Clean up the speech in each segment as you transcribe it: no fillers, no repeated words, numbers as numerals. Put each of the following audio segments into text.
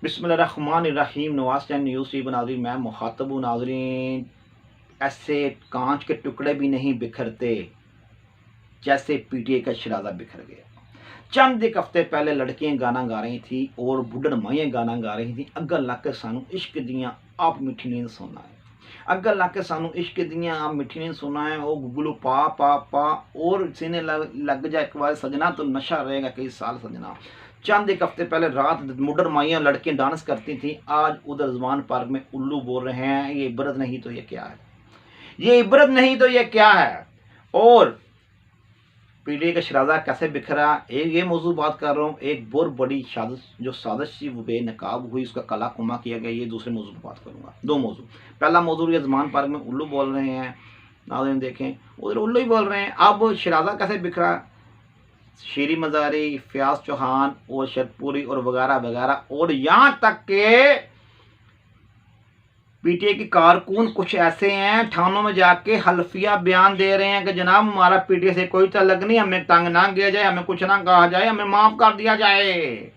बिस्मिल्लाहिर्रहमानिर्रहीम। नवाज चैन news TV नाज़रीन, मैं मुखातब हूँ। नाज़रीन, ऐसे कांच के टुकड़े भी नहीं बिखरते जैसे पीटीआई का शराजा बिखर गया। चंद एक हफ्ते पहले लड़कियां गाना गा रही थी और बुढ़न माइयां गाना गा रही थी। अगर लग के सानू इश्क दियां आप मिठी नींद सोना है, अगर लग के सानू इश्क दियां आप मिठी नींद सोना है। वो गुगलू पा पा पा और सीने लग जाए एक बार सजना तो नशा रहेगा कई साल सजना। चंद एक हफ्ते पहले रात मुडर माइयां लड़कियां डांस करती थी, आज उधर रिजवान पार्क में उल्लू बोल रहे हैं। ये इबरत नहीं तो ये क्या है, ये इबरत नहीं तो ये क्या है। और पीटीआई का शराजा कैसे बिखरा, एक ये मौजू बात कर रहा हूँ। एक बहुत बड़ी साजिश थी वो बेनकाब हुई, उसका कला कुमा किया गया, ये दूसरे मौजू पर बात करूंगा। दो मौजू। पहला मौजू ये रिजवान पार्क में उल्लू बोल रहे हैं, नाज़रीन देखें उधर उल्लू ही बोल रहे हैं। अब शराजा कैसे बिखरा, शीरी मजारी, फयाज चौहान और शरपुरी और वगैरह वगैरह, और यहाँ तक के पीटीआई के कारकुन कुछ ऐसे हैं थानों में जाके हल्फिया बयान दे रहे हैं कि जनाब हमारा पीटीआई से कोई तल्लुक नहीं, हमें तंग ना किया जाए, हमें कुछ ना कहा जाए, हमें माफ कर दिया जाए।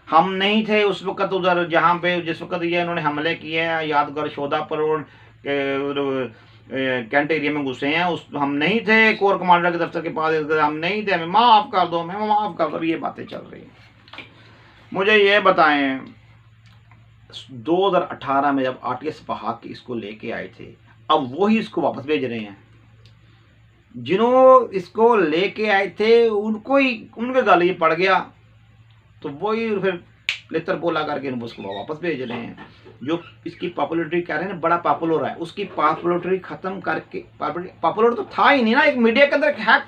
हम नहीं थे उस वक्त उधर जहाँ पे जिस वक्त ये इन्होंने हमले किए हैं, यादगार शोधा पर और कैंट एरिया में घुसे हैं, उस हम नहीं थे कोर कमांडर के दफ्तर के पास, हम नहीं थे, हमें माफ कर दो, हमें माफ कर दो। ये बातें चल रही हैं। मुझे ये बताएं, 2018 में जब आरटीएस पहाग के इसको लेके आए थे, अब वही इसको वापस भेज रहे हैं। जिन्हों इसको लेके आए थे उनको ही उनके गल ये पड़ गया तो वही फिर लेतर बोला करके उसको वापस भेज रहे हैं। जो इसकी पॉपुलरिटी कह रहे हैं बड़ा पॉपुलर है, उसकी पॉपुलरिटी खत्म करके, पॉपुलर तो था ही नहीं ना। एक मीडिया के अंदर हैक,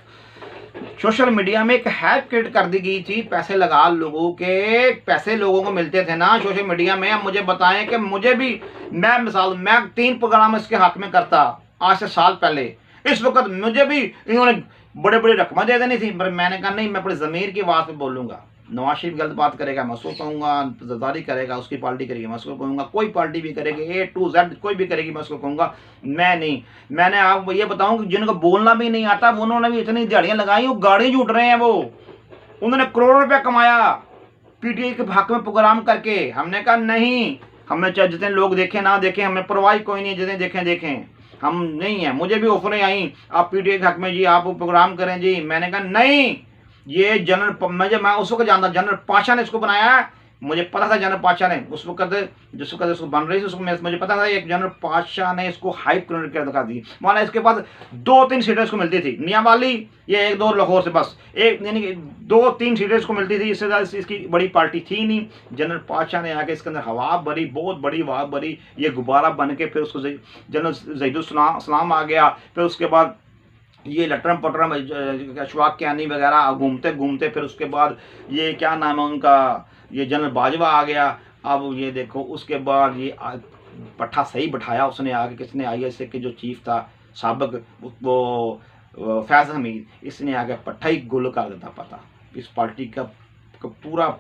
सोशल मीडिया में एक हैक क्रिएट कर दी गई थी। पैसे लगा लोगों के, पैसे लोगों को मिलते थे ना सोशल मीडिया में। अब मुझे बताएं कि मुझे भी, मैं 3 प्रोग्राम इसके हक में करता आज से साल पहले। इस वक्त मुझे भी इन्होंने बड़े बड़े रकमें दे देनी थी, पर मैंने कहा नहीं, मैं अपनी ज़मीर की आवाज़ पे बोलूँगा। नवाज शरीफ गलत बात करेगा मैं उसको कहूँगा, जरदारी करेगा उसकी पार्टी करेगी मैं उसको कहूँगा, कोई पार्टी भी करेगी A to Z कोई भी करेगी मैं उसको कहूँगा। मैं नहीं, मैंने आपको ये बताऊँ कि जिनको बोलना भी नहीं आता उन्होंने भी इतनी दिहाड़ियाँ लगाई, वो गाड़ी जुट रहे हैं, वो उन्होंने करोड़ों रुपया कमाया पीटीआई के हक में प्रोग्राम करके। हमने कहा नहीं, हमें चाहे जितने लोग देखें ना देखें, हमें परवाह कोई नहीं, जितने देखें देखें, हम नहीं है। मुझे भी ऑफरें आई आप पीटीआई के हक में जी आप प्रोग्राम करें जी, मैंने कहा नहीं। ये जनरल मैं उस वक्त जानता, जनरल पाशा ने इसको बनाया है, मुझे पता था जनरल पाशा ने उस वक्त जिस वक्त इसको बन रही थी उसको मुझे पता था एक जनरल पाशा ने इसको हाइप कर दिखा दी। माना इसके पास 2-3 सीटें इसको मिलती थी, मियाँ वाली ये 1-2 लाहौर से, बस एक यानी कि 2-3 सीटें इसको मिलती थी, इससे ज़्यादा इसकी बड़ी पार्टी थी नहीं। जनरल पाशा ने आके इसके अंदर हवा भरी, बहुत बड़ी हवा भरी, ये गुब्बारा बन के फिर उसको जनरल ज़हीदुल-सलाम आ गया। फिर उसके बाद ये लटरम पटरम अशफाक कियानी वगैरह घूमते घूमते फिर उसके बाद ये क्या नाम है उनका, ये जनरल बाजवा आ गया। अब ये देखो उसके बाद ये पट्ठा सही बैठाया उसने आगे, किसने, आईएसए के जो चीफ था साबिक वो फैज़ हमीद, इसने आगे पट्ठा ही गुल कर देता पता। इस पार्टी का पूरा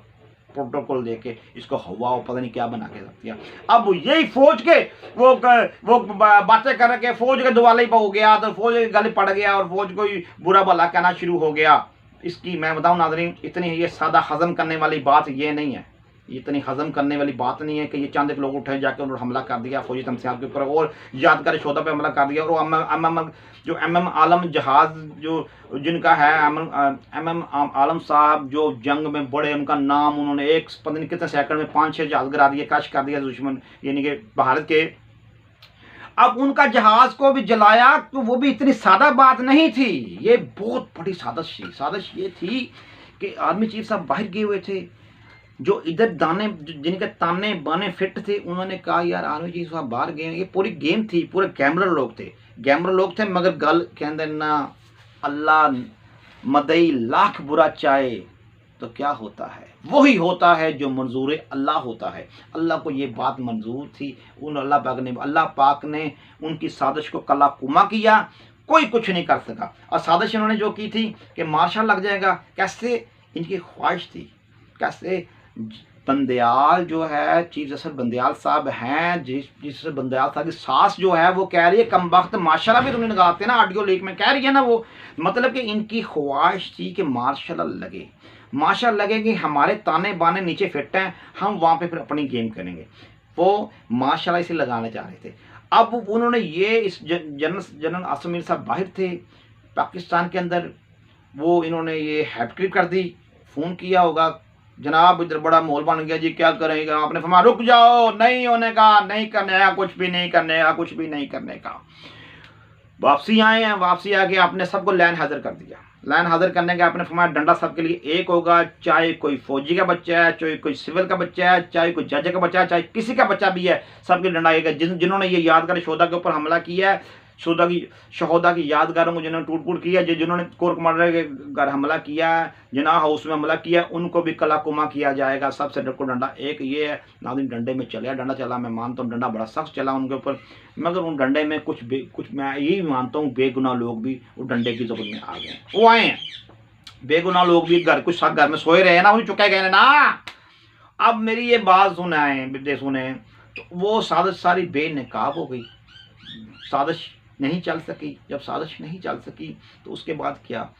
प्रोटोकॉल देके इसको हवा पता नहीं क्या बना के रख दिया। अब यही फौज के वो बातें करके फौज के दुआले पर हो गया, तो फौज के गले पड़ गया और फौज को ही बुरा भला कहना शुरू हो गया। इसकी मैं बताऊं नाज़रीन, इतनी ये सादा हजम करने वाली बात ये नहीं है, इतनी हजम करने वाली बात नहीं है कि ये चंद एक लोग उठे जाके उन्होंने हमला कर दिया फौजी तमसियात के ऊपर और यादगार शोधा पे हमला कर दिया। और जो एम आलम जहाज जो जिनका है एम आलम साहब, जो जंग में बड़े, उनका नाम उन्होंने एक पता नहीं कितने सेकंड में 5-6 जहाज गिरा दिए, क्रश कर दिया दुश्मन यानी कि भारत के। अब उनका जहाज को भी जलाया तो वो भी इतनी सादा बात नहीं थी, ये बहुत बड़ी साजिश थी। साजिश ये थी कि आर्मी चीफ साहब बाहर गए हुए थे, जो इधर दाने जिनके ताने बाने फिट थे, उन्होंने कहा यार आर्मी चीफ साहब बाहर गए। ये पूरी गेम थी, पूरे गैमरर लोग थे, मगर गल कहते ना अल्लाह मदई लाख बुरा चाहे तो क्या होता है, वही होता है जो मंजूर अल्लाह होता है। अल्लाह को ये बात मंजूर थी, अल्लाह पाक ने उनकी साजिश को कला कुमा किया, कोई कुछ नहीं कर सका। और साजिश इन्होंने जो की थी कि मार्शल लग जाएगा, कैसे इनकी ख्वाहिश थी, कैसे बंदयाल जो है चीफ जस्टिस बंदयाल साहब हैं, जिस बंदयाल साहब की सास जो है वो कह रही है कम वक्त माशाल्लाह भी तुमने लगाते ना, ऑडियो लीक में कह रही है ना वो, मतलब कि इनकी ख्वाहिश थी कि मार्शल लगे। माशा लगे कि हमारे ताने बाने नीचे फिट हैं, हम वहाँ पे फिर अपनी गेम करेंगे। वो माशाल्लाह इसे लगाना चाह रहे थे। अब उन्होंने ये इस जनरल आसिम मीर साहब बाहर थे पाकिस्तान के अंदर, वो इन्होंने ये हैट्रिक कर दी। फ़ोन किया होगा, जनाब इधर बड़ा माहौल बन गया जी, क्या करेंगे? आपने फरमाया रुक जाओ, नहीं होने का, नहीं करने का, कुछ भी नहीं करने का, कुछ भी नहीं करने का। वापसी आए हैं, वापसी आके आपने सबको लाइन हाजिर कर दिया। लाइन हाजिर करने के आपने फरमाया डंडा सबके लिए एक होगा, चाहे कोई फौजी का बच्चा है, चाहे कोई सिविल का बच्चा है, चाहे कोई जज का बच्चा है, चाहे किसी का बच्चा भी है, सबके डंडा एक है। जिन्होंने ये यादगार शोधा के ऊपर हमला किया है, शहोदा की यादगारों को जिन्होंने टूट किया, जिन्होंने कोर कमांडर के घर हमला किया है, जिन्ना हाउस में हमला किया, उनको भी कलाकुमा किया जाएगा। सबसे डको डंडा एक ये है। नाज़रीन, डंडे में चला, डंडा चला, मैं मानता हूँ डंडा बड़ा सख्त चला उनके ऊपर, मगर उन डंडे में कुछ मैं यही मानता हूँ बेगुनाह लोग भी वो डंडे की ज़रूरत में आ गए। वो आए हैं बेगुनाह लोग भी, घर कुछ घर में सोए रहे ना, वो चुके गए ना। अब मेरी ये बात सुने, तो वो साजिश सारी बेनकाब हो गई, साजिश नहीं चल सकी। जब साजिश नहीं चल सकी तो उसके बाद क्या,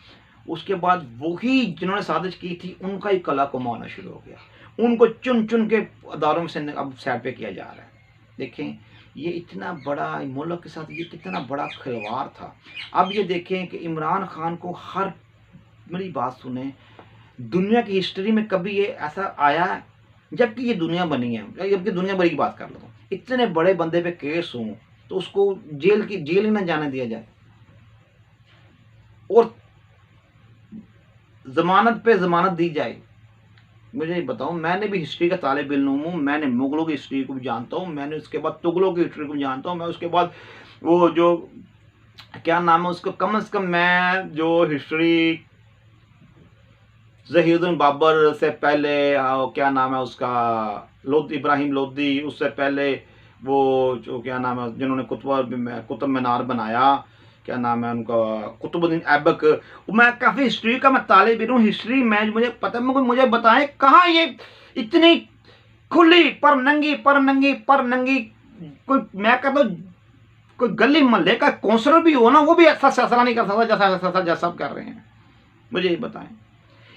उसके बाद वही जिन्होंने साजिश की थी उनका ही कला को माना शुरू हो गया। उनको चुन चुन के अदारों में से अब साइड पे किया जा रहा है। देखें ये इतना बड़ा मुल्क के साथ ये कितना बड़ा खिलवाड़ था। अब ये देखें कि इमरान खान को हर, मेरी बात सुने, दुनिया की हिस्ट्री में कभी ये ऐसा आया है, जबकि ये दुनिया बनी है, जबकि दुनिया भर की बात कर लो, इतने बड़े बंदे पे केस हो तो उसको जेल ही ना जाने दिया जाए, और जमानत पे जमानत दी जाए। मुझे बताओ, मैंने भी हिस्ट्री का तालिब इल्म हूँ, मैंने मुगलों की हिस्ट्री को भी जानता हूँ, मैंने उसके बाद तुगलों की हिस्ट्री को भी जानता हूँ, मैं उसके बाद वो जो क्या नाम है उसको, कम से कम मैं जो हिस्ट्री ज़हीरुद्दीन बाबर से पहले, क्या नाम है उसका, इब्राहिम लोदी, उससे पहले वो जो क्या नाम है जिन्होंने कुतुब मीनार बनाया, क्या नाम है उनका, कुतुबुद्दीन ऐबक। मैं काफ़ी हिस्ट्री का मैं तालिब इल्म हूँ, हिस्ट्री में मुझे पता है। मुझे बताएं कहाँ ये इतनी खुली पर नंगी कोई, मैं कहता हूँ कोई गली मोहल्ले का कौंसलर भी हो ना, वो भी ऐसा फैसला नहीं कर सकता जैसा सब कर रहे हैं। मुझे ये बताएं,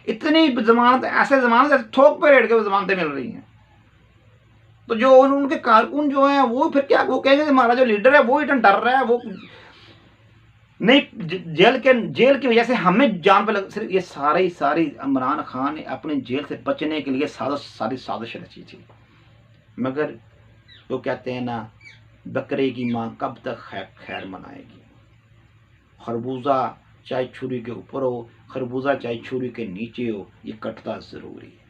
इतनी जमानत, ऐसे जमानत थोक पे रेट के जमानतें मिल रही हैं, तो जो उनके कारकुन जो हैं वो फिर क्या, वो कहेंगे हमारा जो लीडर है वो इतना डर रहा है, वो नहीं जेल की वजह से हमें जान पे लग। सिर्फ ये सारी इमरान खान ने अपने जेल से बचने के लिए सारी साजिश रची थी। मगर वो कहते हैं ना, बकरे की माँ कब तक खैर मनाएगी। खरबूजा चाहे छुरी के ऊपर हो, खरबूजा चाहे छुरी के नीचे हो, ये कटता ज़रूरी है।